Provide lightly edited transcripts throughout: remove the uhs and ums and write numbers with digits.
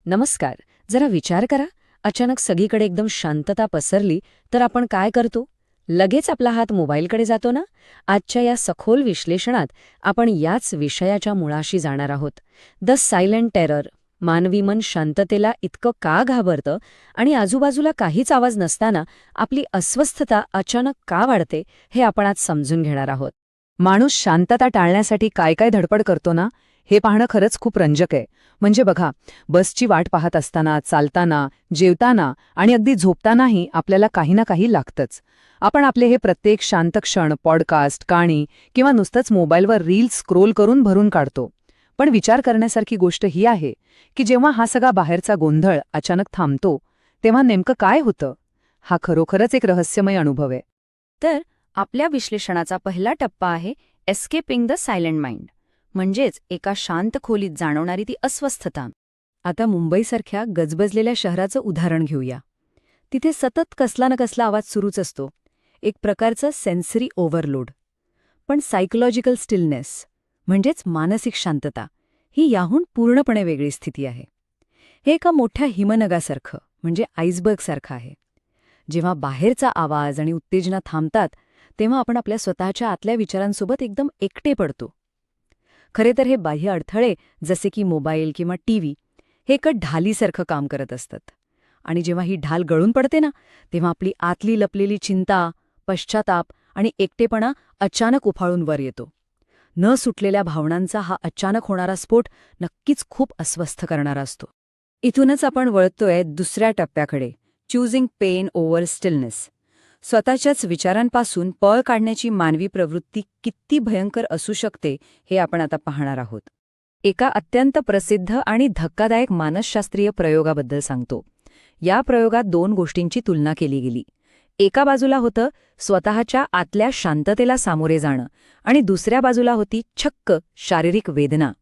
नमस्कार. जरा विचार करा, अचानक सगळीकडे एकदम शांतता पसरली तर आपण काय करतो? लगेच आपला हात मोबाईलकडे जातो ना? आजच्या या सखोल विश्लेषणात आपण याच विषयाच्या मुळाशी जाणार आहोत. The silent terror. मानवी मन शांततेला इतकं का घाबरतं आणि आजूबाजूला काहीच आवाज नसताना आपली अस्वस्थता अचानक का वाढते, हे आपण आज समजून घेणार आहोत. माणूस शांतता टाळण्यासाठी काय काय धडपड करतो ना, हे पाहणं खरंच खूप रंजक आहे. म्हणजे बघा, बसची वाट पाहत असताना, चालताना, जेवताना आणि अगदी झोपतानाही आपल्याला काही ना काही लागतंच. आपण आपले हे प्रत्येक शांत क्षण पॉडकास्ट, गाणी किंवा नुसतंच मोबाईलवर रील्स स्क्रोल करून भरून काढतो. पण विचार करण्यासारखी गोष्ट ही आहे की जेव्हा हा सगळा बाहेरचा गोंधळ अचानक थांबतो, तेव्हा नेमकं काय होतं? हा खरोखरच एक रहस्यमय अनुभव आहे. तर आपल्या विश्लेषणाचा पहिला टप्पा आहे एस्केपिंग द सायलेंट माइंड, म्हणजेच एका शांत खोलीत जाणवणारी ती अस्वस्थता. आता मुंबईसारख्या गजबजलेल्या शहराचं उदाहरण घेऊया. तिथे सतत कसला ना कसला आवाज सुरूच असतो, एक प्रकारचं सेन्सरी ओव्हरलोड. पण सायकोलॉजिकल स्टिलनेस म्हणजेच मानसिक शांतता ही याहून पूर्णपणे वेगळी स्थिती आहे. हे एका मोठ्या हिमनगासारखं म्हणजे आईसबर्गसारखं आहे. जेव्हा बाहेरचा आवाज आणि उत्तेजना थांबतात तेव्हा आपण आपल्या स्वतःच्या आतल्या विचारांसोबत एकदम एकटे पडतो. खरे तर हे बाह्य अडथळे जसे की मोबाईल किंवा टीव्ही हे एका ढालीसारखं काम करत असतात. आणि जेव्हा ही ढाल गळून पडते ना, तेव्हा आपली आतली लपलेली चिंता, पश्चाताप आणि एकटेपणा अचानक उफाळून वर येतो. न सुटलेल्या भावनांचा हा अचानक होणारा स्फोट नक्कीच खूप अस्वस्थ करणारा असतो. इथूनच आपण वळतोय दुसऱ्या टप्प्याकडे, चूजिंग पेन ओव्हर स्टिलनेस. स्वतःच्याच विचारांपासून पळ काढण्याची मानवी प्रवृत्ती किती भयंकर असू शकते हे आपण आता पाहणार आहोत. एका अत्यंत प्रसिद्ध आणि धक्कादायक मानसशास्त्रीय प्रयोगाबद्दल सांगतो. या प्रयोगात दोन गोष्टींची तुलना केली गेली. एका बाजूला होतं स्वतःच्या आतल्या शांततेला सामोरे जाणं आणि दुसऱ्या बाजूला होती छक्क शारीरिक वेदना.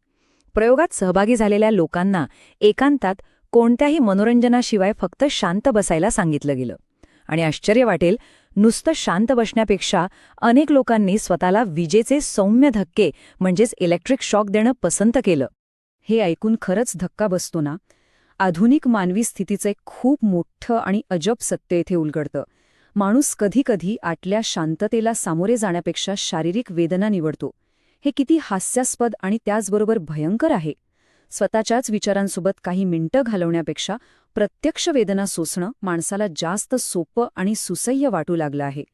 प्रयोगात सहभागी झालेल्या लोकांना एकांतात कोणत्याही मनोरंजनाशिवाय फक्त शांत बसायला सांगितलं गेलं. आणि आश्चर्य वाटेल, नुसतं शांत बसण्यापेक्षा अनेक लोकांनी स्वतःला विजेचे सौम्य धक्के म्हणजेच इलेक्ट्रिक शॉक देणं पसंत केलं. हे ऐकून खरंच धक्का बसतो ना. आधुनिक मानवी स्थितीचं एक खूप मोठं आणि अजब सत्य इथे उलगडतं. माणूस कधीकधी आतल्या शांततेला सामोरे जाण्यापेक्षा शारीरिक वेदना निवडतो. हे किती हास्यास्पद आणि त्याचबरोबर भयंकर आहे. स्वतःच्याच विचारांसोबत काही मिनिटं घालवण्यापेक्षा प्रत्यक्ष वेदना सोसणं माणसाला जास्त सोपं आणि सुसह्य वाटू लागलं आहे.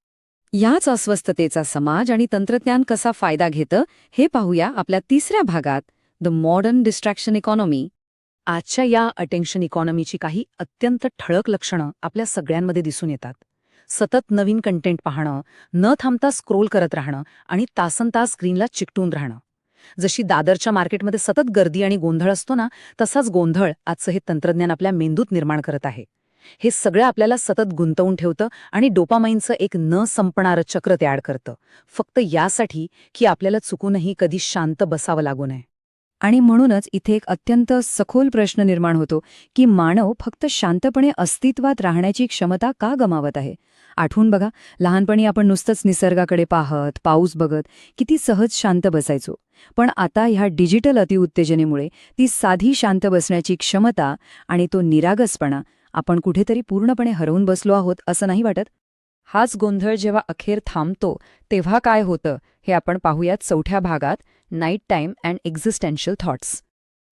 याच अस्वस्थतेचा समाज आणि तंत्रज्ञान कसा फायदा घेतं हे पाहूया आपल्या तिसऱ्या भागात, द मॉडर्न डिस्ट्रॅक्शन इकॉनॉमी. आजच्या या अटेन्शन इकॉनॉमीची काही अत्यंत ठळक लक्षणं आपल्या सगळ्यांमध्ये दिसून येतात. सतत नवीन कंटेंट पाहणं, न थांबता स्क्रोल करत राहणं आणि तासनतास स्क्रीनला चिकटून राहणं. जशी दादरच्या मार्केटमध्ये सतत गर्दी आणि गोंधळ असतो ना, तसाच गोंधळ आजचं हे तंत्रज्ञान आपल्या मेंदूत निर्माण करत आहे. हे सगळं आपल्याला सतत गुंतवून ठेवतं आणि डोपामाइनचं एक न संपणारं चक्र तयार करतं, फक्त यासाठी की आपल्याला चुकूनही कधी शांत बसावं लागू नये. आणि म्हणूनच इथे एक अत्यंत सखोल प्रश्न निर्माण होतो की मानव फक्त शांतपणे अस्तित्वात राहण्याची क्षमता का गमावत आहे. आठवून बघा, लहानपणी आपण नुसतंच निसर्गाकडे पाहत, पाऊस बघत किती सहज शांत बसायचो. पण आता ह्या डिजिटल अतिउत्तेजनेमुळे ती साधी शांत बसण्याची क्षमता आणि तो निरागसपणा आपण कुठेतरी पूर्णपणे हरवून बसलो आहोत, असं नाही वाटत? हाच गोंधळ जेव्हा अखेर थांबतो तेव्हा काय होतं हे आपण पाहूयात चौथ्या भागात, night time and existential thoughts.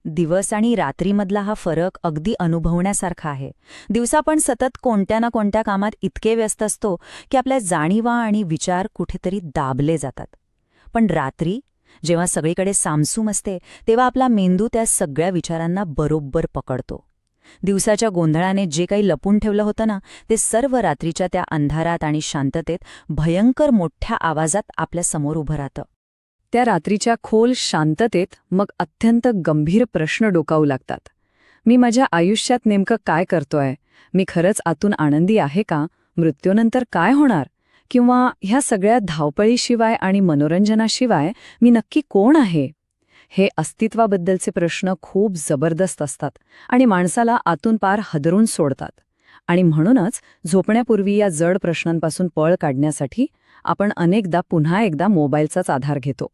दिवस आणि रात्रीमधला हा फरक अगदी अनुभवण्यासारखा आहे. दिवसा आपण सतत कोणत्या ना कोणत्या कामात इतके व्यस्त असतो की आपल्या जाणीवा आणि विचार कुठेतरी दाबले जातात. पण रात्री जेव्हा सगळीकडे सामसूम असते तेव्हा आपला मेंदू त्या सगळ्या विचारांना बरोबर पकडतो. दिवसाच्या गोंधळाने जे काही लपून ठेवलं होतं ना, ते सर्व रात्रीच्या त्या अंधारात आणि शांततेत भयंकर मोठ्या आवाजात आपल्या समोर उभं राहतं. त्या रात्रीच्या खोल शांततेत मग अत्यंत गंभीर प्रश्न डोकावू लागतात. मी माझ्या आयुष्यात नेमकं काय करतोय? मी खरंच आतून आनंदी आहे का? मृत्यूनंतर काय होणार? किंवा ह्या सगळ्या धावपळीशिवाय आणि मनोरंजनाशिवाय मी नक्की कोण आहे? हे अस्तित्वाबद्दलचे प्रश्न खूप जबरदस्त असतात आणि माणसाला आतून पार हादरून सोडतात. आणि म्हणूनच झोपण्यापूर्वी या जड प्रश्नांपासून पळ काढण्यासाठी आपण अनेकदा पुन्हा एकदा मोबाईलचाच आधार घेतो.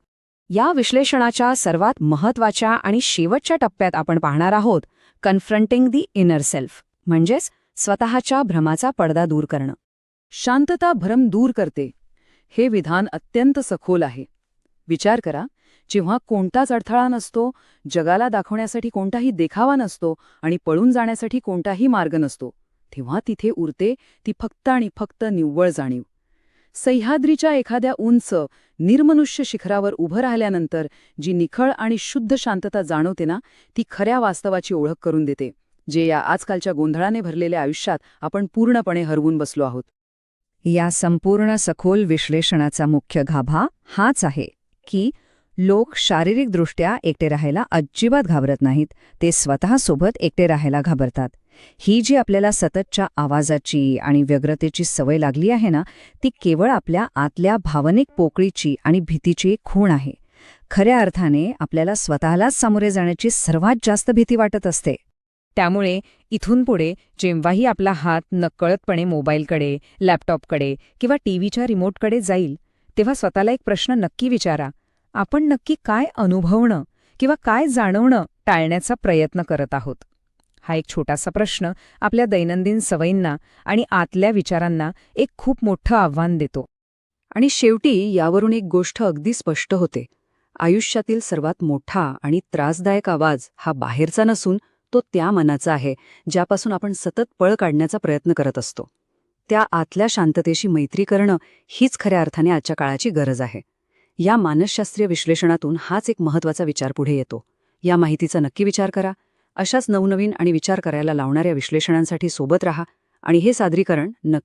या विश्लेषणाच्या सर्वात महत्त्वाच्या आणि शेवटच्या टप्प्यात आपण पाहणार आहोत कन्फ्रंटिंग दी इनर सेल्फ, म्हणजेच स्वतःच्या भ्रमाचा पडदा दूर करणं. शांतता भ्रम दूर करते हे विधान अत्यंत सखोल आहे. विचार करा, जेव्हा कोणताच अडथळा नसतो, जगाला दाखवण्यासाठी कोणताही देखावा नसतो आणि पळून जाण्यासाठी कोणताही मार्ग नसतो, तेव्हा तिथे उरते ती फक्त आणि फक्त निव्वळ जाणीव. सह्याद्रीच्या एखाद्या उंच निर्मनुष्य शिखरावर उभं राहिल्यानंतर जी निखळ आणि शुद्ध शांतता जाणवते ना, ती खऱ्या वास्तवाची ओळख करून देते, जे या आजकालच्या गोंधळाने भरलेल्या आयुष्यात आपण पूर्णपणे हरवून बसलो आहोत. या संपूर्ण सखोल विश्लेषणाचा मुख्य गाभा हाच आहे की लोक शारीरिकदृष्ट्या एकटे राहायला अजिबात घाबरत नाहीत, ते स्वतःसोबत एकटे राहायला घाबरतात. ही जी आपल्याला सततच्या आवाजाची आणि व्यग्रतेची सवय लागली आहे ना, ती केवळ आपल्या आतल्या भावनिक पोकळीची आणि भीतीची एक खूण आहे. खऱ्या अर्थाने आपल्याला स्वतःलाच सामोरे जाण्याची सर्वात जास्त भीती वाटत असते. त्यामुळे इथून पुढे जेव्हाही आपला हात नकळतपणे मोबाईलकडे, लॅपटॉपकडे किंवा टीव्हीच्या रिमोटकडे जाईल, तेव्हा स्वतःला एक प्रश्न नक्की विचारा. आपण नक्की काय अनुभवणं किंवा काय जाणवणं टाळण्याचा प्रयत्न करत आहोत? हा एक छोटासा प्रश्न आपल्या दैनंदिन सवयींना आणि आतल्या विचारांना एक खूप मोठं आव्हान देतो. आणि शेवटी यावरून एक गोष्ट अगदी स्पष्ट होते. आयुष्यातील सर्वात मोठा आणि त्रासदायक आवाज हा बाहेरचा नसून तो त्या मनाचा आहे, ज्यापासून आपण सतत पळ काढण्याचा प्रयत्न करत असतो. त्या आतल्या शांततेशी मैत्री करणं हीच खऱ्या अर्थाने आजच्या काळाची गरज आहे. या मानसशास्त्रीय विश्लेषणातून हाच एक महत्त्वाचा विचार पुढे येतो. या माहितीचा नक्की विचार करा. अशाच नवनवीन आणि विचार करायला लावणाऱ्या विश्लेषणांसाठी सोबत राहा आणि हे सादरीकरण नक्की